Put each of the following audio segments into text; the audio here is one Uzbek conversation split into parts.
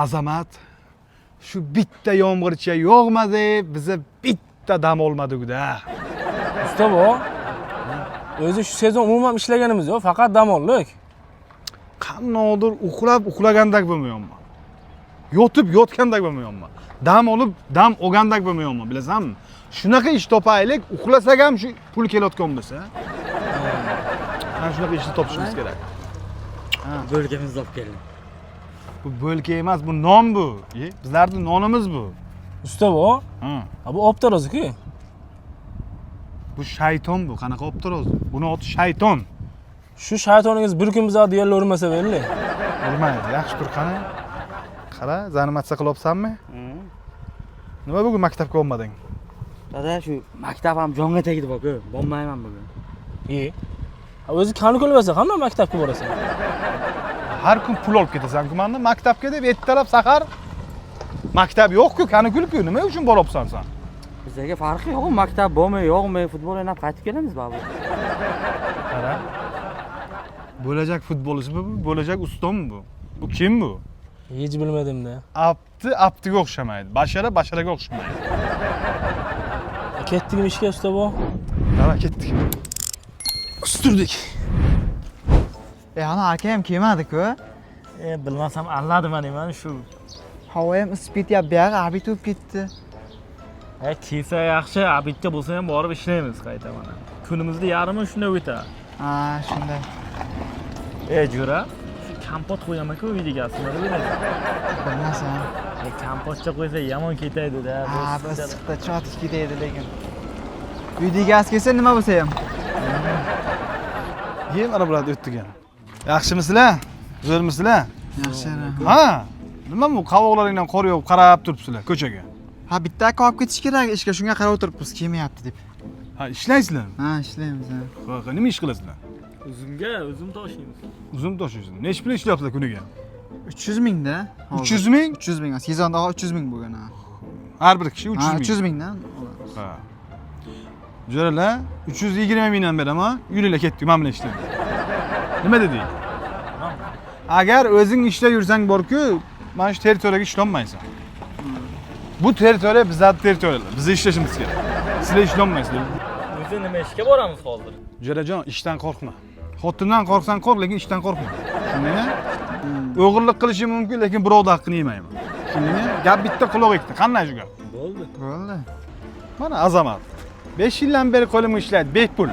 Azamat, shu bitta yomg'ircha yog'madi, biza bitta dam olmadik-da. Usta bu. O'zi shu sezon umuman ishlaganimiz yo'q, faqat dam oldik. Qanaqadir uxlagandak bo'lmayapman. Yotib yotgandak bo'lmayapman. Dam olib, dam olgandak bo'lmayapman, bilasanmi? Shunaqa ish topaylik, uxlasak ham shu pul kelayotgan bo'lsa. Mana shunaqa ishni topishimiz kerak. Bölgemizni olib keldim. Bu bo'lka emas, bu non bu. Bizlarning nonimiz bu. Usta bu. Ha. Bu optaroz-ku. Bu shayton bu, qanaqa optaroz? Buni oti shayton. Shu shaytoningiz bir kun bizga deyarli urmasa belli. Urmaydi, yaxshi tur qani. Qara, zanimatsa qilyapsanmi? Nima bugun maktabga olmading? Dada, shu maktab ham jonga tegdi bak-ku. Bormayman bugun. O'zi kanikul bo'lsa qanday maktabga borasan? Har kun pul olib ketasan-ku mendan maktabga deb ertalab sahar. Maktab yo'q-ku, kanikul-ku. Nima uchun boryapsan sen? Bizga farqi yo'q, maktab bormi, yo'qmi, futbol o'ynab qaytib kelamiz baba. Qara. Bo'lajak futbolchisi bu, bo'lajak ustonmi bu? Bu kim bu? Hech bilmadim-da. Aptiga o'xshamaydi. Basharaga o'xshamaydi. Ketdikmi ishga usta bu? Qara, ketdik. Usturdik. Ana akam kelmadi-ku. Bilmasam alladim deyman shu. Havo ham isib ketyapti, buyog'i abit bo'lib ketdi. Kelsa yaxshi, abitga bo'lsa ham borib ishlaymiz qayta mana. Kunimizni yarmi shunday o'tadi. Ha, shunday. Jo'ra, shu kompot qo'yaman-ku uyda gasini bilasizmi? Bilmasam. Kompotcha qo'ysa yomon ketaydi-da. Ha, issiqda chotib ketadi lekin. Uyda gaz kelsa nima bo'lsa ham. Mana bularni o'tdigan. Yaxshimisizlar? Zo'rmisizlar? Yaxshi. Ha? Nima bu qovoqlaringdan qor yog'ib qarab turibsizlar ko'chaga? Ha, bitta aka olib ketish kerak ishga, shunga qarab o'tiribmiz, kelmayapti deb. Ha, ishlaysizlarmi? Ha, ishlaymiz. Ha, nima ish qilasizlar? Uzum tashlaymiz. Uzum tashlaysizlar. Necha pul ishlayapsizlar kuniga? 300 mingda. 300 ming? 300 ming. Sezonda 300 ming bo'lgan ha. Har bir kishi 300 ming. 300 mingdan. Ha. Jo'ralar, 320 mingdan beraman, yuringlar ketdik, men bilan ishlang. Nima deding? Agar o'zing ishlab yursang borku, mana shu territoriyaga ishlolmaysan. Bu territoriya bizning territoriyalar. Biz ishlashimiz kerak. Sizlar ishlolmaysizlar. O'zi nima ishga boramiz hozir? Jo'rajon, ishdan qo'rqma. Xotindan qo'rqsan qo'rq, lekin ishdan qo'rqma. Tushundingmi? O'g'irlik qilishim mumkin, lekin birovning haqqini yemayman. Tushundingmi? Gap bitta quloq ekdi. Qanday shu gap? Bo'ldi. Mana Azamat. 5 yildan beri qo'limga ishlaydi, bepul.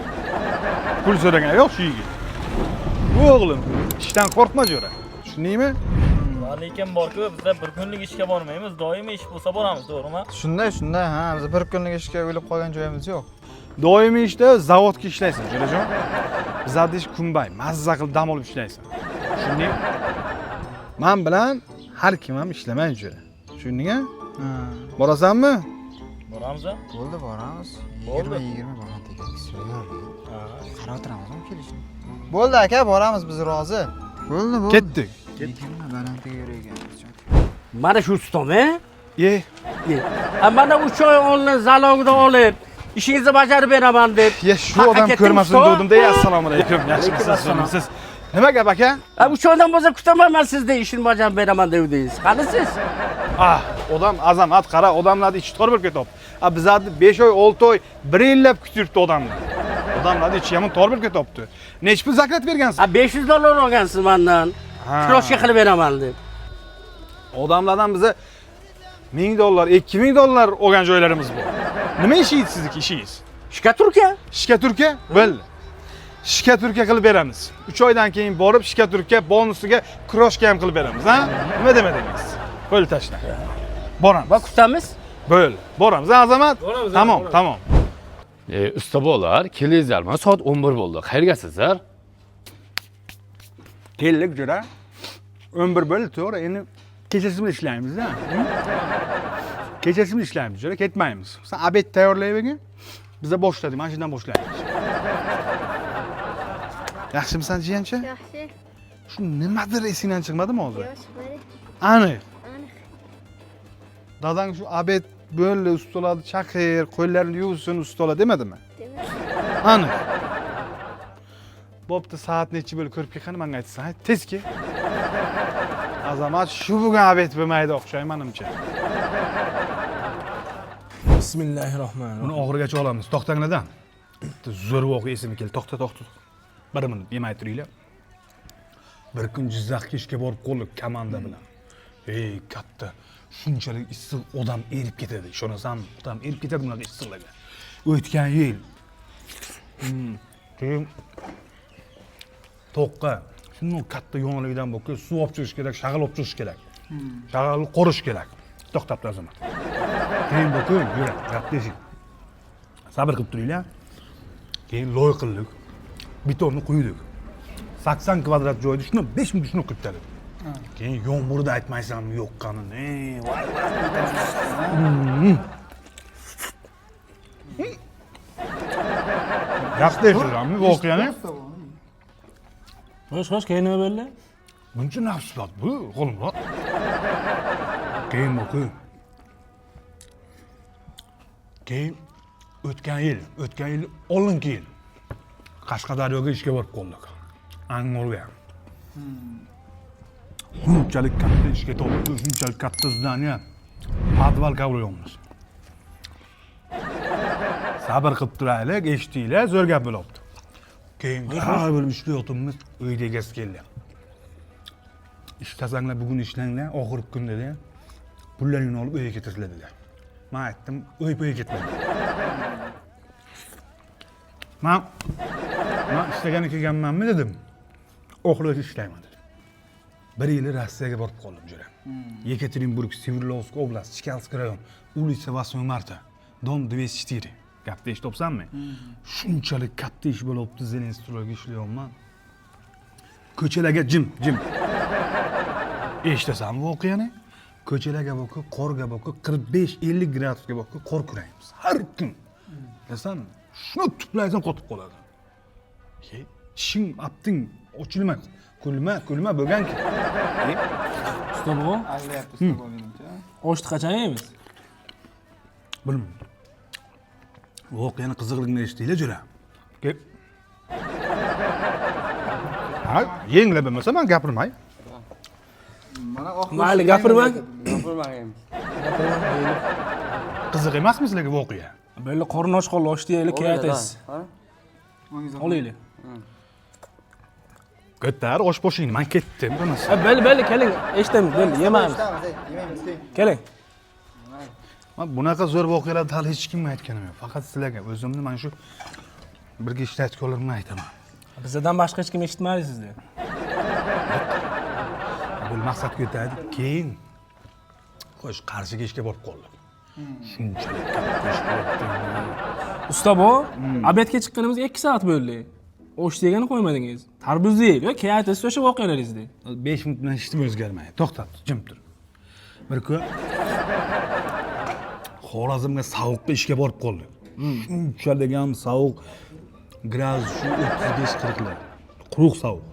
Pul so'ragan yo'q shu yigit. Bu o'g'lim, ishdan qo'rqma Jo'ra. Tushundingmi? Lekin borku, bizda bir kunlik ishga bormaymiz, doimiy ish bo'lsa boramiz, to'g'rimi? Shunday, ha, biz bir kunlik ishga o'ylab qolgan joyimiz yo'q. Doimiy ishda zavodga ishlaysan, Jo'rajon. Bizda ish kunbay, mazza qilib dam olib ishlaysan. Tushundingmi? Men bilan har kim ham ishlamaydi Jo'ra. Tushundingmi? Ha. Borasanmi? Boramiz-a? Bo'ldi, boramiz. Bo'ldi. 20 borgan tegamiz. Qarab o'tiramiz kelishni. Bo'ldi aka, boramiz, biz rozi. Bo'ldi. Ketdik. 20 balantiga yurgan. Mana shu ustom-a? Ye. Mana 3 oy oldin zalogida olib, ishingizni bajarib beraman deb. Ya shu odam ko'rmasin dedim-da, assalomu alaykum. Yaxshimisiz? Nima gap aka? 3 oydan bo'lsa kutaman sizda ishni bajarib beraman dedingiz. Qani siz? Odam Azamat qara, odamlarni ichi tor bo'lib ketyapti. Bizlarni 5 oy, 6 oy, 1 yillab kutyapti odamlar. Odamlarni ichi ham tor bo'lib ketyapti. Nech pul zaklat bergansiz? $500 olgansiz mendan. Kiloshga qilib beraman deb. Odamlardan biza $1000, $2000 olgan joylarimiz bor. Nima ishingiz sizniki ishingiz? Shika Turkiya. Shika Turkiya? Bo'ldi. Shika Turkiya qilib beramiz. 3 oydan keyin borib Shika Turkiya bonusiga kroshka ham qilib beramiz, ha? Nima demadingiz? Qo'l tashla. Boramiz. Va kutamiz. Bo'ldi. Boramiz, Azamat. Tamom. Usta bolalar, kelingizlar. Mana soat 11 bo'ldi. Qayergasizlar? Keldik Jo'ra. 11 bo'ldi, to'g'ri. Endi kechasi bilan ishlaymiz-da. Kechasi bilan ishlaymiz, Jo'ra, ketmaymiz. Sen obed tayyorlayvergin. Biza boshladik, mana shundan boshlaymiz. Yaxshimisan, jiyancha? Yaxshi. Shu nimadir esingdan chiqmadimi hozir? Yo'q, chiqmadi. Aniq. Aniq. Dadang shu obed bo'ldi, ustoladi chaqir, qo'llarini yuvsin, ustola demadimi? Demak. Aniq. Bo'pti, soat necha bo'lib ko'rib kelgani menga aytsan. Tezki. Azamat shu bugun abet bo'lmaydi o'xshaydi menimcha. Bismillahirrohmanirrohim. Buni oxirigacha olamiz. To'xtanglardan. Bitta zo'r voqea esimga keldi. To'xta. 1 minut yemay turinglar. Bir kun Jizzaxga ishga borib qoldik komanda bilan. Ey, katta. Shunchalik issiq odam erib ketadi. Ishonasanmi? Odam erib ketadi bunaqa issiqlarga. O'tgan yil. Keyin to'qqa shunday katta yo'naligidan bo'lib suv olib chiqish kerak, shag'al olib chiqish kerak. Shag'alni qorish kerak. To'xtabdi Azamat. Keyin bu kun yurak, gapdeshik. Sabr qilib turinglar. Keyin loy qildik. Betonni quydik. 80 kvadrat joyda shuni 5 minut shuni qilib tadi. Keyin yomg'irda aytmaysanmi yo'qqanini. Yaxshi voqeani. Xo'sh, keyin nima bo'ldi? Buncha nafslat bu, G'ulmurod. Keyin bu. Keyin o'tgan yil oldingi yil Qashqadaryoga ishga borib qoldik. Angorga. Shunchalik katta ishga to'g'ri, shunchalik katta zdaniya. Podval qavlayapmiz. Sabr qilib turaylik, eshitdinglar, zo'r gap bo'libdi. Keyin har bo'lib ishlayotimiz uyda egasi keldi. Ishlasanglar bugun ishlanglar, oxirgi kun dedi. Pullaringni olib uyga ketirsizlar dedilar. Men aytdim, uyga ketmayman. Men ishlagani kelganmanmi dedim. Oxirgi ishlayman dedim. 1 yil Rossiyaga borib qoldim jo'ra. Yekaterinburg, Sverdlovsk oblast, Chkalsk rayon, улица 8 marta, dom 204. Gapni eshitibsanmi? Shunchalik katta ish bo'libdi, Zelenstriyga ishlayapman. Ko'chalarga jim. Eshitasanmi voqeani? Ko'chalarga boqib, qorga boqib, 45-50 gradusga boqib qor kuraymiz. Har kun. Bilasanmi? Shuni tuplaysan qotib qoladi. Tishing apting ochilmay. Kulma bo'lgan-ki. Usta bu? Ag'layapti usta bo'lgancha. Oshni qachon yeymiz? Bilmayman. Voqeani qiziqligini eshitdinglar jo'ra. Ha, yenglar bo'lmasa men gapirmay. Mana oxirgi. Mayli, gapirmang. Gapirmaymiz. Qiziq emasmi sizlarga voqea? Böyle qorun och qoldi, osh deylik, aytasiz. Olaylik. Ko'tar, osh boshingni, men ketdim demasa. Belli, keling, eshitamiz, belli, yemaymiz. Yemaymiz. Keling. Men bunaqa zo'r voqealarni hali hech kimga aytganim yo'q. Faqat sizlarga o'zimni mana shu birga ishlatganlarimni aytaman. Bizdan boshqa hech kim eshitmaydi sizni. Bu maqsadga yetadi. Keyin qo'sh Qarshiga ishga borib qoldik. Shunchalik katta ish bo'libdi. Usta bu, obedga chiqqanimizga 2 soat bo'ldi. Osh degani qo'ymadingiz. Tarvuz deylik, yoki aytasiz o'sha voqealaringizni. 5 minut bilan hech nima o'zgarmaydi. To'xtat, jim tur. Bir kun Xorazmga sovuqqa ishga borib qoldik. Shunchalik ham sovuq, gradus shu 35-40 lar. Quruq sovuq.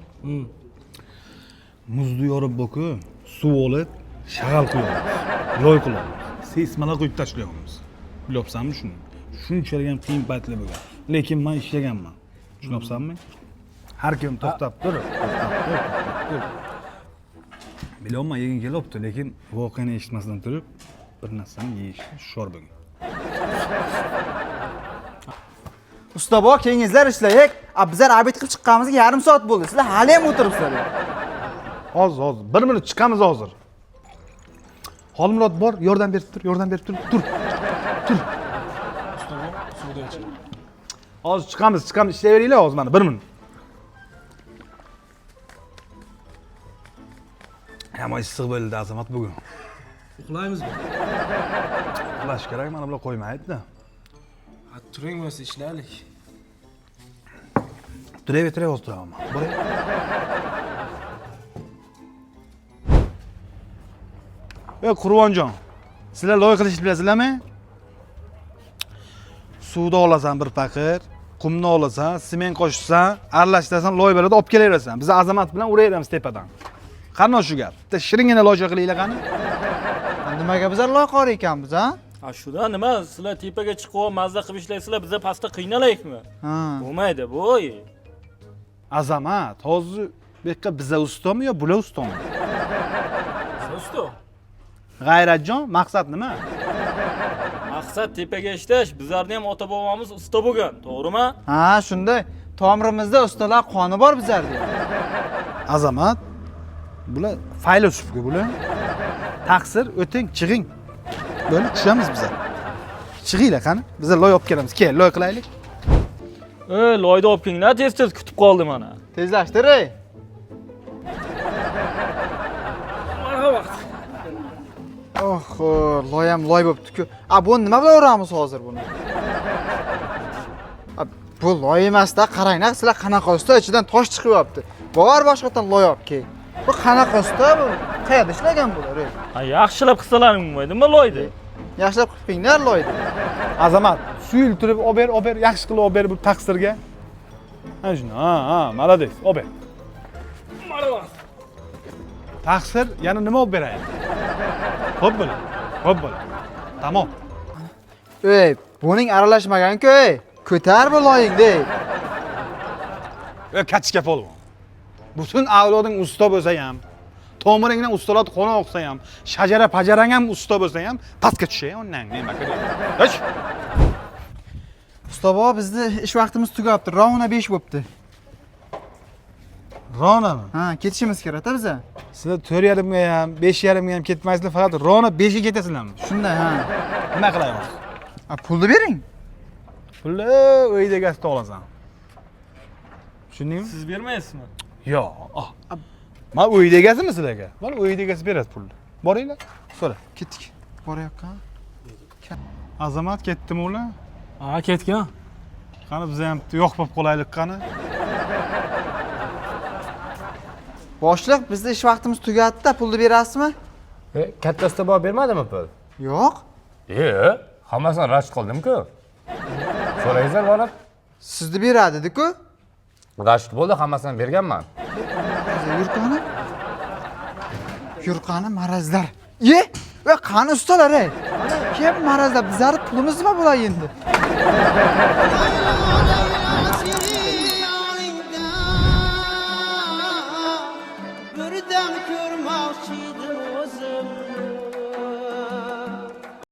Muzni yorib boku, suv olib, shag'al qo'yamiz. Loy qilamiz. Seysmalar qo'yib tashlaymiz. Bilyapsanmi shuni? Shunchalik ham qiyin paytlar bo'lgan. Lekin men ishlaganman. Tushunayapsanmi? Har kim to'xtab tur. Bilaman, yegin kelibdi, lekin voqeani eshitmasdan turib, bir narsani yeyishni shor bo'lgan. Usta bo, keyingizlar ishlaylik. Bizlar abid qilib chiqqanimizga yarim soat bo'ldi. Sizlar hali ham o'tiribsizlar. Hozir 1 minut chiqamiz hozir. Xolmurod bor, yordam berib tur. Tur. Hozir chiqamiz, ishlayveringlar hozir mana 1 minut. Hamma issiq bo'ldi Azamat bugun. Uxlaymizmi? Uxlash kerak, mana bular qo'ymaydi-da. Turing bo'lsa ishlaylik. Turaver hozir turaman. Boray. Qurvonjon, sizlar loy qilishni bilasizlarmi? Suvda olasan bir paqir, qumni olasan, sement qo'shasan, aralashtirsan, loy bo'ladi, olib kelaverasan. Biz Azamat bilan uraveramiz tepadan. Qani shu gap? Bitta shiringina loja qilinglar qani. Nimaga bizlar loy qor ekanmiz, ha? Shuda nima? Sizlar tepaga chiqib mazza qilib ishlaysizlar, biz pastda qiynalaylikmi? Ha. Bo'lmaydi, bo'y. Azamat, hozir bu yerga biza ustomi yo bular ustomi? usta. G'ayratjon, maqsad nima? Maqsad tepaga ishlash. Bizlarning ham ota bobomiz usta bo'lgan, to'g'rimi? Ha, shunday. Tomirimizda ustalar qoni bor bizlarda. Azamat. Bular faylasufga bular. Taqsir, o'ting, chig'ing. Böyle tushamiz bizlar. Chig'inglar qani. Bizlar loy olib kelamiz. Kel, loy qilaylik. Loyda olib kelinglar, tez-tez kutib qoldim mana. Tezlashtir, ey. Marhamat. Oh, loyam loy bo'pti-ku. Bu nima bilan uramiz hozir buni? Bu loy emas-da, qaranglar, sizlar qanaqa usta ichidan tosh chiqyapti. Bor boshqadan loy olib kel. Bu qanaqa usta bu? Qayerda ishlagan bular, ey? Yaxshilab qilsalaring bo'lmaydimi loyda? Yaxshilab qilib qo'yinglar loyni. Azamat, suyultirib olib ber, yaxshi qilib olib ber bu taqsirga. Ana shuni. Ha, malades, olib ber. Marhamat. Taqsir yana nima olib beray? Xo'p bo'la. Xo'p bo'la. Tamom. Ey, buning aralashmagan-ku, ey. Ko'tar bu loyingni, ey. Kachka polvon. Butun avloding usta bo'lsa ham, tomiringdan ustalar qona o'qsa ham, shajara pajarang ham usta bo'lsa ham, pastga tushay ondan nima kerak? Hech. Usta bobo, bizni ish vaqtimiz tugabdi. Ravna 5 bo'pti. Ronami? Ha, ketishimiz kerak-da biza. Sizlar 4:30 ga ham, 5:30 ga ham ketmaysizlar, faqat Rona 5 ga ketasizlarmi? Shunday, ha. Nima qilaymiz? Pulni bering. Pulni uyda gasda olasan. Tushundingmi? Siz bermaysizmi? Yo'q. Men uyda egasimi sizlarga? Mana uyda egasi beradi pulni. Boringlar, so'ra. Ketdik. Borayapman. Azamat ketdimi ular? Ha, ketgan. Qani biz ham yo'q bo'lib qolaylik qani. Boshliq, bizda ish vaqtimiz tugadi-da, pulni berasizmi? Katta usta bob bermadimi pul? Yo'q. Hammasini rad qildim-ku. So'raysizlar borib. Sizni beradi dedi-ku. Rad bo'ldi, hammasini berganman. Yurqani? Yurqani marazlar. Va qani ustalar, ey. Kim marazlar? Bizlar pulimiz nima bo'ladi endi?